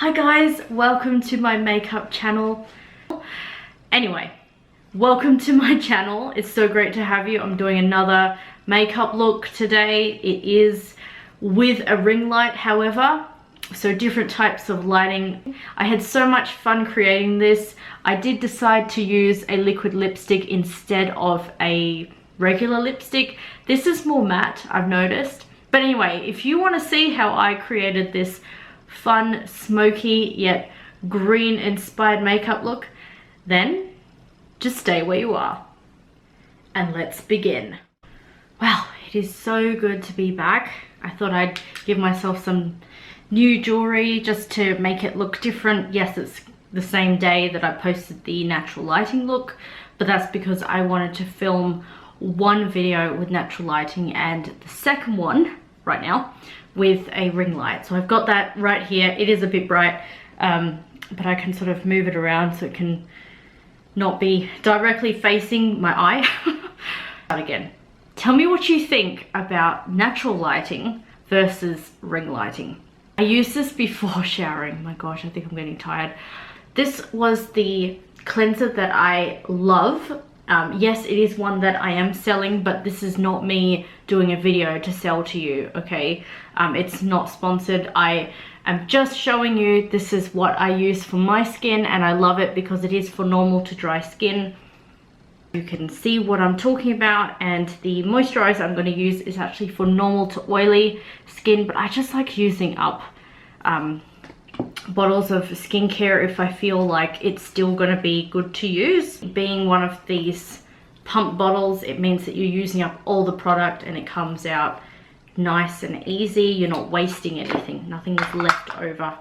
Hi guys, welcome to my makeup channel. Anyway, welcome to my channel. It's so great to have you. I'm doing another makeup look today. It is with a ring light, however, so different types of lighting. I had so much fun creating this. I did decide to use a liquid lipstick instead of a regular lipstick. This is more matte, I've noticed. But anyway, if you want to see how I created this fun, smoky, yet green inspired makeup look, then just stay where you are. And let's begin. Wow, it is so good to be back. I thought I'd give myself some new jewelry just to make it look different. Yes, it's the same day that I posted the natural lighting look, but that's because I wanted to film one video with natural lighting and the second one right now with a ring light. So I've got that right here. It is a bit bright, but I can sort of move it around so it can not be directly facing my eye. Again, tell me what you think about natural lighting versus ring lighting. I used this before showering. My gosh, I think I'm getting tired. This was the cleanser that I love. Yes, it is one that I am selling, but this is not me doing a video to sell to you, okay? It's not sponsored. I am just showing you this is what I use for my skin, and I love it because it is for normal to dry skin. You can see what I'm talking about, and the moisturizer I'm going to use is actually for normal to oily skin, but I just like using up bottles of skincare if I feel like it's still going to be good to use. Being one of these pump bottles, it means that you're using up all the product and it comes out nice and easy. You're not wasting anything. Nothing is left over.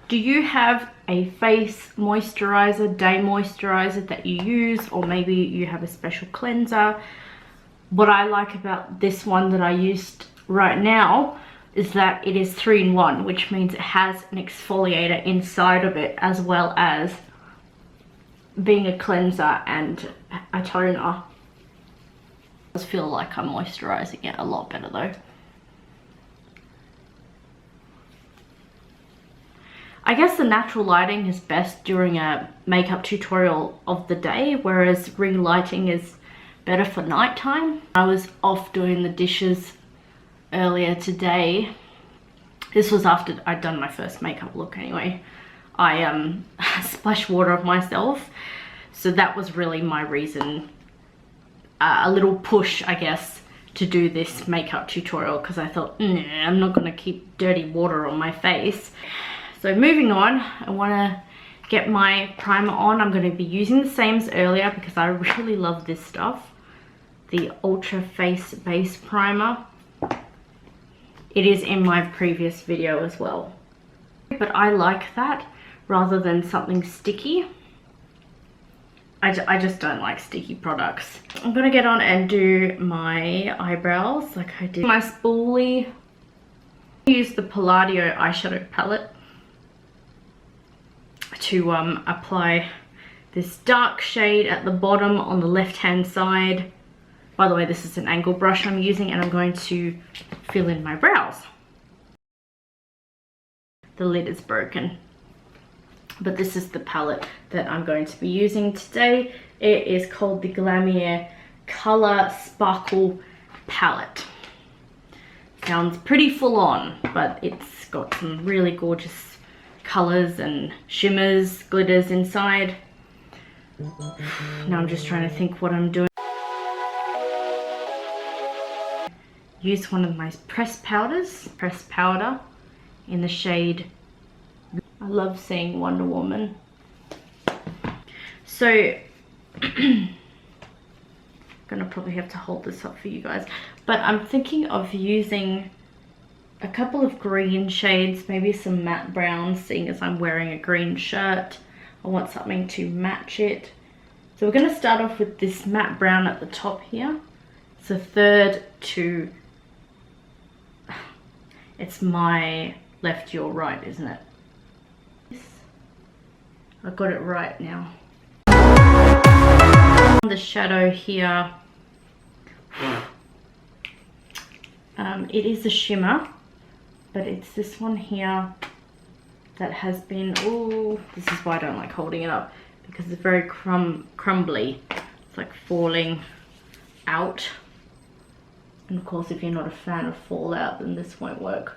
Do you have a face moisturizer, day moisturizer that you use, or maybe you have a special cleanser? What I like about this one that I used right now is that it is 3-in-1, which means it has an exfoliator inside of it as well as being a cleanser and a toner. I just feel like I'm moisturizing it a lot better though. I guess the natural lighting is best during a makeup tutorial of the day, whereas ring lighting is better for nighttime. I was off doing the dishes earlier today. This was after I'd done my first makeup look anyway. I splashed water of myself, so that was really my reason, a little push I guess, to do this makeup tutorial, because I thought, I'm not going to keep dirty water on my face. So moving on, I want to get my primer on. I'm going to be using the same as earlier because I really love this stuff, the Ultra Face Base Primer. It is in my previous video as well, but I like that rather than something sticky. I just don't like sticky products. I'm gonna get on and do my eyebrows like I did my spoolie. I use the Palladio eyeshadow palette to apply this dark shade at the bottom on the left hand side. By the way, this is an angle brush I'm using, and I'm going to fill in my brows. The lid is broken, but this is the palette that I'm going to be using today. It is called the Glamier Color Sparkle Palette. Sounds pretty full on, but it's got some really gorgeous colors and shimmers, glitters inside. Now I'm just trying to think what I'm doing. Use one of my pressed powder in the shade. I love seeing Wonder Woman. So gonna probably have to hold this up for you guys, but I'm thinking of using a couple of green shades, maybe some matte browns, seeing as I'm wearing a green shirt. I want something to match it. So we're gonna start off with this matte brown at the top here. It's a third to, it's my left, your right, isn't it? I got it right now. The shadow here, it is a shimmer, but it's this one here that has been, oh, this is why I don't like holding it up, because it's very crumbly. It's like falling out. And of course, if you're not a fan of fallout, then this won't work.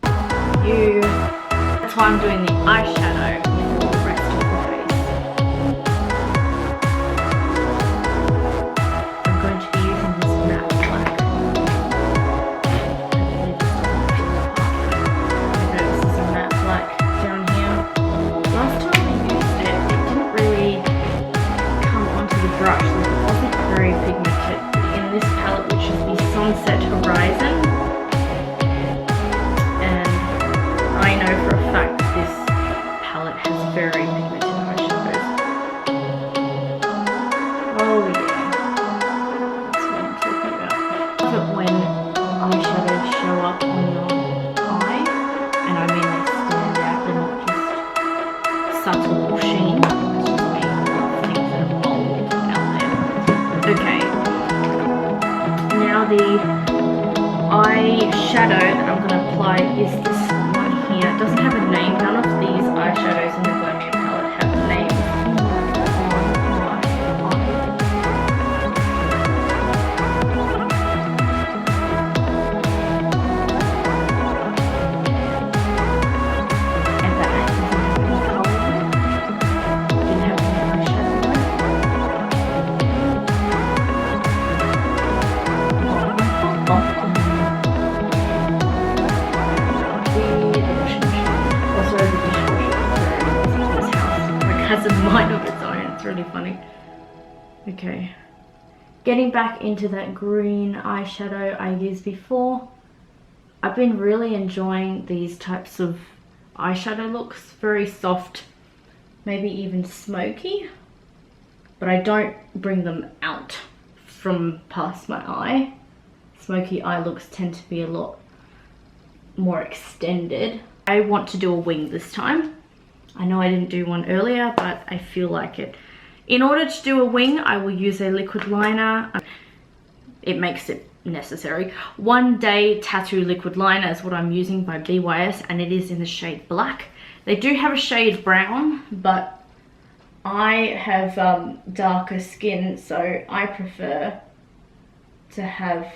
That's why I'm doing the eyeshadow for the rest of the face. I'm going to be using this matte black. This is a matte black down here. Last time I used it, it didn't really come onto the brush. Like, it wasn't very pigmented. In this palette, which is the Sunset Horizon, I know for a fact that this palette has very pigmented eyeshadows. Oh yeah, that's what I'm talking about. I love it when eyeshadows show up on your eye, and I mean they stand out, they're not just subtle sheen. It's just me, I love things that are bold out there. Okay, now the eyeshadow that I'm going to apply is this. It doesn't have a name. None of these eyeshadows in the Glammy palette have a name. And that doesn't have any colour in it. Didn't have any eyeshadow in has a mind of its own. It's really funny. Okay, getting back into that green eyeshadow I used before. I've been really enjoying these types of eyeshadow looks. Very soft, maybe even smoky, but I don't bring them out from past my eye. Smoky eye looks tend to be a lot more extended. I want to do a wing this time. I know I didn't do one earlier, but I feel like it. In order to do a wing, I will use a liquid liner. It makes it necessary. One Day Tattoo Liquid Liner is what I'm using by BYS, and it is in the shade black. They do have a shade brown, but I have darker skin, so I prefer to have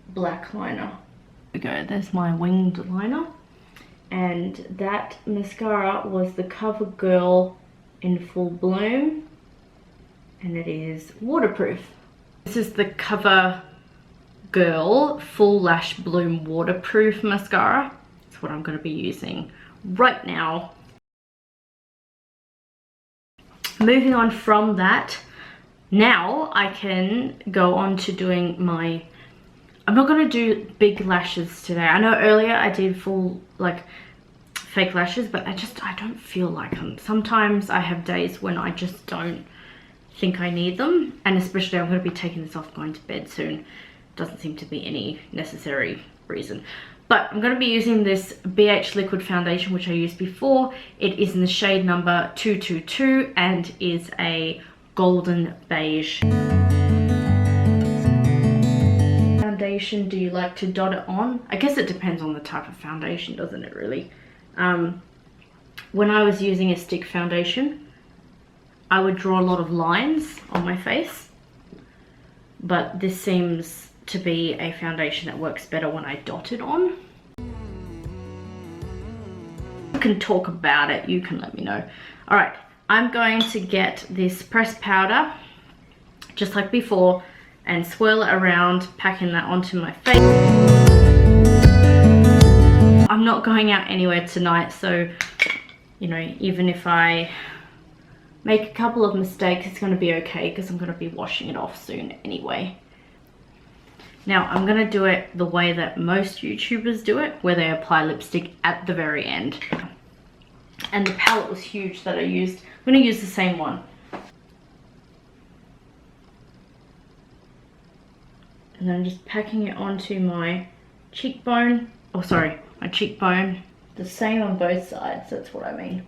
black liner. There we go, there's my winged liner. And that mascara was the CoverGirl in Full Bloom, and it is waterproof. This is the CoverGirl Full Lash Bloom Waterproof Mascara. That's what I'm going to be using right now. Moving on from that, now I can go on to doing my... I'm not going to do big lashes today. I know earlier I did full, like, fake lashes, but I don't feel like them. Sometimes I have days when I just don't think I need them, and especially I'm going to be taking this off, going to bed soon. Doesn't seem to be any necessary reason. But I'm going to be using this BH Liquid Foundation, which I used before. It is in the shade number 222 and is a golden beige. Foundation, do you like to dot it on? I guess it depends on the type of foundation, doesn't it really? When I was using a stick foundation, I would draw a lot of lines on my face, but this seems to be a foundation that works better when I dot it on. You can talk about it, you can let me know. All right, I'm going to get this pressed powder, just like before, and swirl it around, packing that onto my face. I'm not going out anywhere tonight, so, you know, even if I make a couple of mistakes, it's going to be okay because I'm going to be washing it off soon anyway. Now, I'm going to do it the way that most YouTubers do it, where they apply lipstick at the very end. And the palette was huge that I used. I'm going to use the same one. And then I'm just packing it onto my cheekbone. Oh, sorry, my cheekbone. The same on both sides, that's what I mean.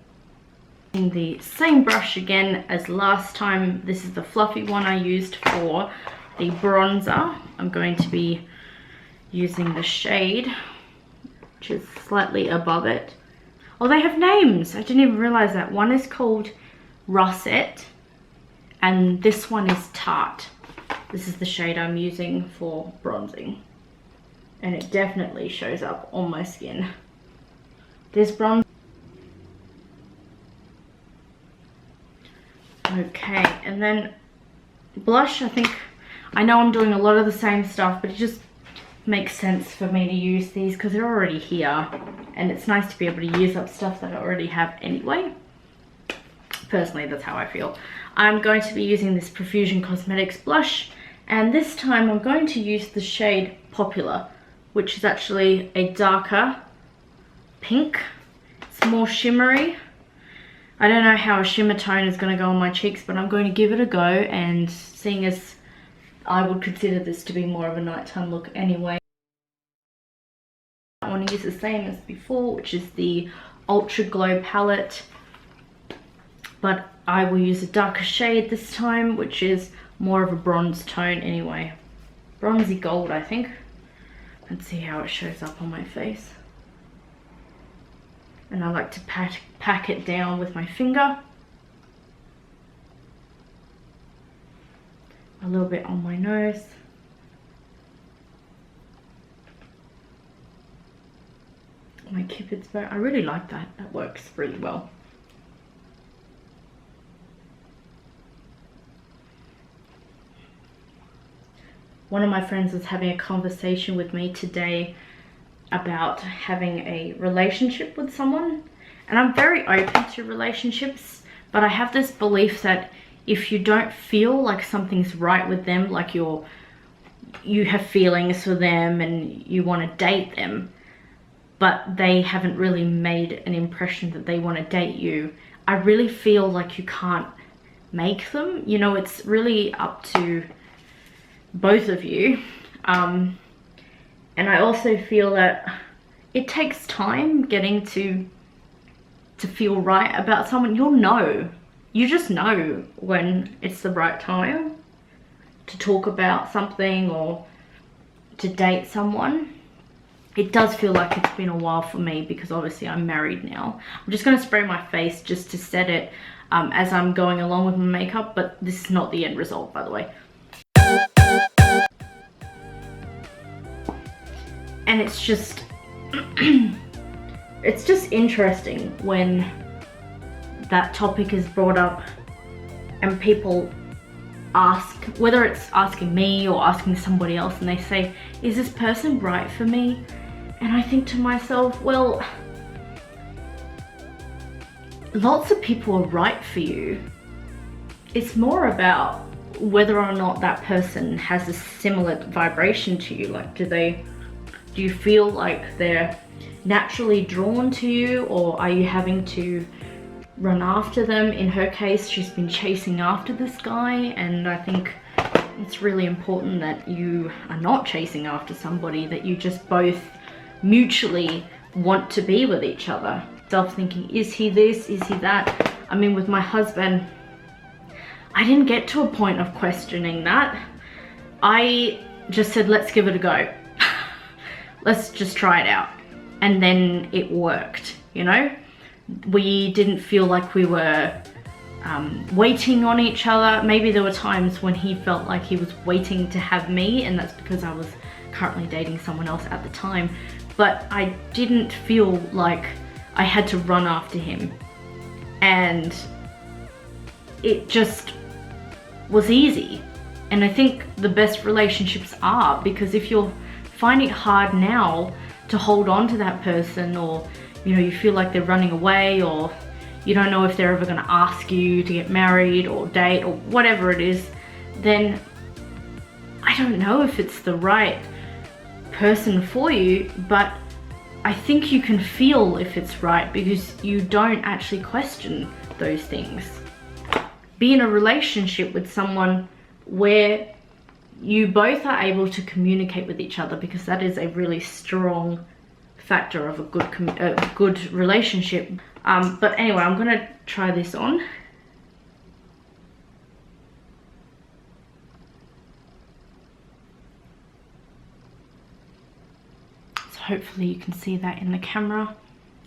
In the same brush again as last time. This is the fluffy one I used for the bronzer. I'm going to be using the shade, which is slightly above it. Oh, they have names. I didn't even realize that. One is called Russet and this one is Tart. This is the shade I'm using for bronzing. And it definitely shows up on my skin. This bronze. Okay, and then blush, I know I'm doing a lot of the same stuff, but it just makes sense for me to use these because they're already here. And it's nice to be able to use up stuff that I already have anyway. Personally, that's how I feel. I'm going to be using this Profusion Cosmetics blush. And this time I'm going to use the shade Popular, which is actually a darker pink. It's more shimmery. I don't know how a shimmer tone is going to go on my cheeks, but I'm going to give it a go, and seeing as I would consider this to be more of a nighttime look anyway. I want to use the same as before, which is the Ultra Glow palette, but I will use a darker shade this time, which is more of a bronze tone anyway. Bronzy gold, I think. Let's see how it shows up on my face. And I like to pack it down with my finger. A little bit on my nose. My Cupid's bow. I really like that. That works really well. One of my friends was having a conversation with me today about having a relationship with someone, and I'm very open to relationships, but I have this belief that if you don't feel like something's right with them, like you have feelings for them and you want to date them, but they haven't really made an impression that they want to date you, I really feel like you can't make them. You know, it's really up to both of you. And I also feel that it takes time getting to feel right about someone. You'll know. You just know when it's the right time to talk about something or to date someone. It does feel like it's been a while for me because obviously I'm married now. I'm just going to spray my face just to set it as I'm going along with my makeup, but this is not the end result, by the way. And it's just it's just interesting when that topic is brought up and people ask, whether it's asking me or asking somebody else, and they say, is this person right for me? And I think to myself, well, lots of people are right for you. It's more about whether or not that person has a similar vibration to you. Like, do you feel like they're naturally drawn to you, or are you having to run after them? In her case, she's been chasing after this guy, and I think it's really important that you are not chasing after somebody, that you just both mutually want to be with each other. Self-thinking, is he this, is he that? I mean, with my husband, I didn't get to a point of questioning that. I just said, let's give it a go. Let's just try it out. And then it worked, you know? We didn't feel like we were waiting on each other. Maybe there were times when he felt like he was waiting to have me, and that's because I was currently dating someone else at the time. But I didn't feel like I had to run after him. And it just was easy. And I think the best relationships are, because if you're finding it hard now to hold on to that person, or you know, you feel like they're running away, or you don't know if they're ever going to ask you to get married or date or whatever it is, then I don't know if it's the right person for you. But I think you can feel if it's right because you don't actually question those things. Be in a relationship with someone where you both are able to communicate with each other, because that is a really strong factor of a good relationship. But anyway, I'm gonna try this on. Hopefully you can see that in the camera.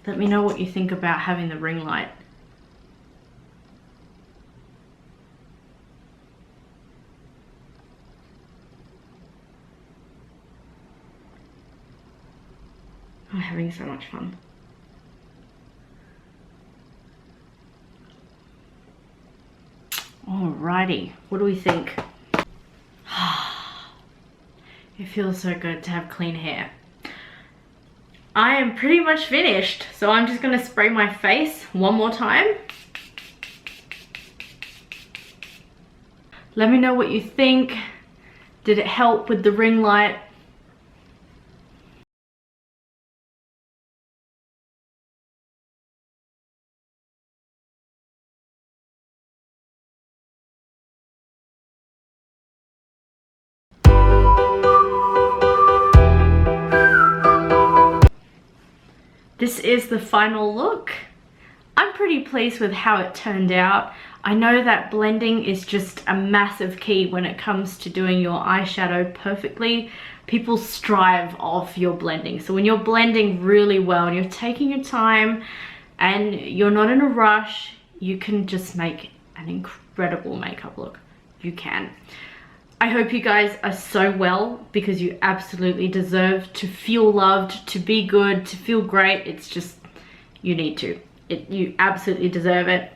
Let me know what you think about having the ring light. I'm having so much fun. Alrighty, what do we think? It feels so good to have clean hair. I am pretty much finished, so I'm just gonna spray my face one more time. Let me know what you think. Did it help with the ring light? This is the final look. I'm pretty pleased with how it turned out. I know that blending is just a massive key when it comes to doing your eyeshadow perfectly. People strive off your blending. So when you're blending really well and you're taking your time and you're not in a rush, you can just make an incredible makeup look. You can. I hope you guys are so well, because you absolutely deserve to feel loved, to be good, to feel great. It's just, you need to. You absolutely deserve it.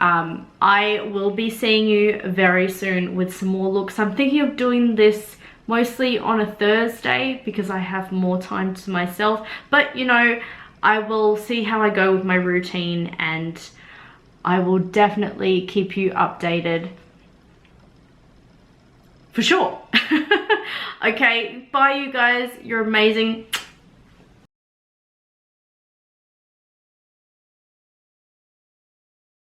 I will be seeing you very soon with some more looks. I'm thinking of doing this mostly on a Thursday because I have more time to myself. But, you know, I will see how I go with my routine, and I will definitely keep you updated. For sure. Okay, bye you guys. You're amazing.